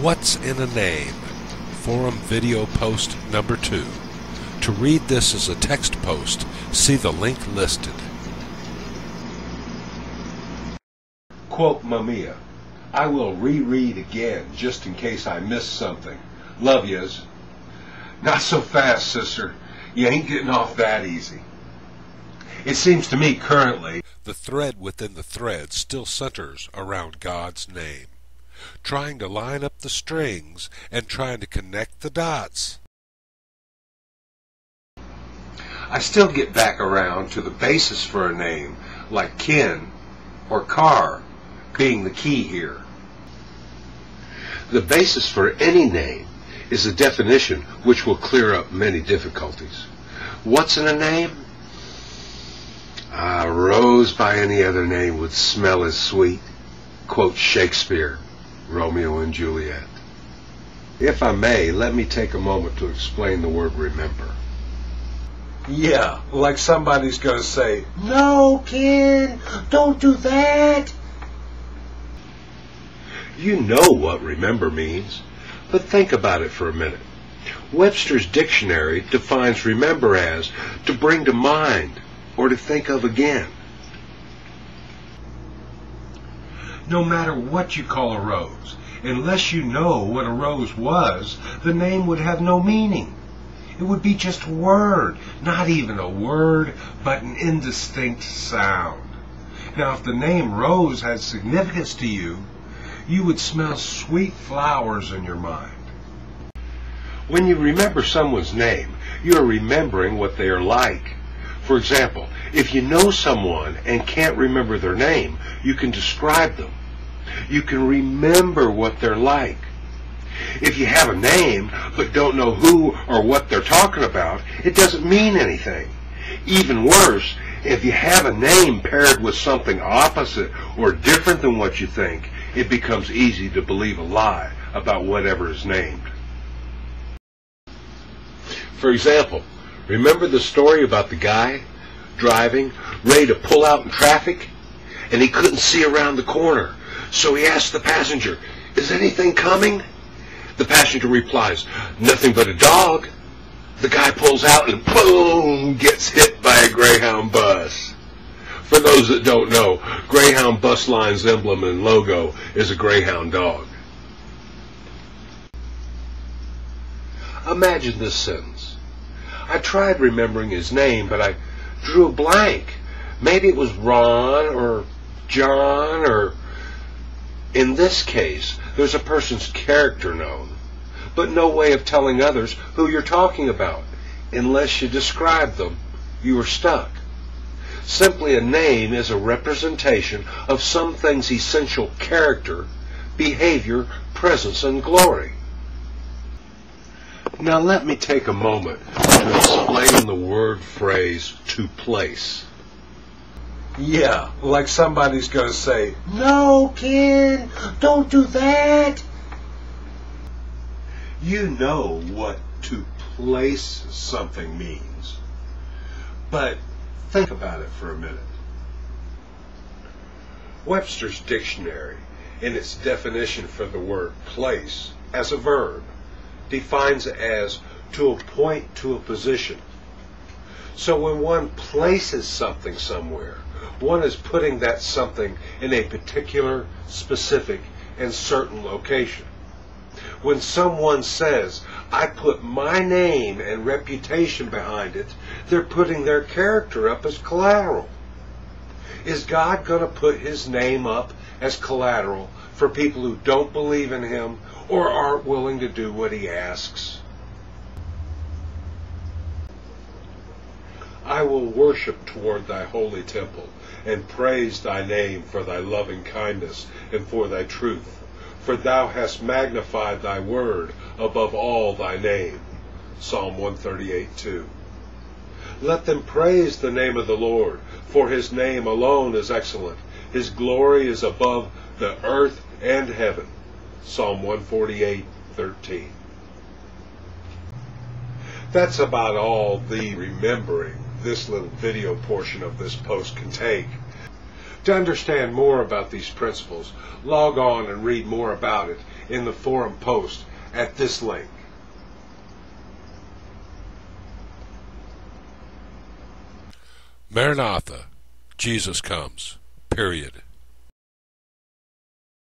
What's in a Name? Forum video post number 2. To read this as a text post, see the link listed. Quote Mamiya, I will reread again just in case I missed something. Love yas. Not so fast, sister. You ain't getting off that easy. It seems to me currently The thread within the thread still centers around God's name, trying to line up the strings and trying to connect the dots. I still get back around to the basis for a name like Ken or Carr being the key here. The basis for any name is a definition which will clear up many difficulties. What's in a name? A rose by any other name would smell as sweet. Quote Shakespeare, Romeo and Juliet. If I may, let me take a moment to explain the word remember. Yeah, like somebody's going to say, no, kid, don't do that. You know what remember means, but think about it for a minute. Webster's dictionary defines remember as to bring to mind or to think of again. No matter what you call a rose, unless you know what a rose was, the name would have no meaning. It would be just a word, not even a word, but an indistinct sound. Now, if the name rose had significance to you, you would smell sweet flowers in your mind. When you remember someone's name, you are remembering what they are like. For example, if you know someone and can't remember their name, you can describe them. You can remember what they're like. If you have a name but don't know who or what they're talking about, it doesn't mean anything. Even worse, if you have a name paired with something opposite or different than what you think, it becomes easy to believe a lie about whatever is named. For example, remember the story about the guy driving, ready to pull out in traffic, and he couldn't see around the corner, so he asked the passenger, "Is anything coming?" The passenger replies, "Nothing but a dog." The guy pulls out and boom, gets hit by a Greyhound bus. For those that don't know, Greyhound Bus Line's emblem and logo is a Greyhound dog. Imagine this sentence. I tried remembering his name, but I drew a blank. Maybe it was Ron or John or... In this case, there's a person's character known, but no way of telling others who you're talking about. Unless you describe them, you are stuck. Simply a name is a representation of something's essential character, behavior, presence, and glory. Now let me take a moment to explain the word phrase to place. Yeah, like somebody's going to say, no, kid, don't do that. You know what to place something means, but think about it for a minute. Webster's dictionary, in its definition for the word place as a verb, defines it as to appoint to a position. So when one places something somewhere, one is putting that something in a particular, specific, and certain location. When someone says, I put my name and reputation behind it, they're putting their character up as collateral. Is God going to put his name up as collateral for people who don't believe in him or aren't willing to do what he asks? I will worship toward thy holy temple and praise thy name for thy loving kindness and for thy truth. For thou hast magnified thy word above all thy name. Psalm 138:2. Let them praise the name of the Lord, for his name alone is excellent. His glory is above the earth and heaven. Psalm 148:13. That's about all the remembering this little video portion of this post can take. To understand more about these principles, log on and read more about it in the forum post at this link. Maranatha, Jesus comes. Period.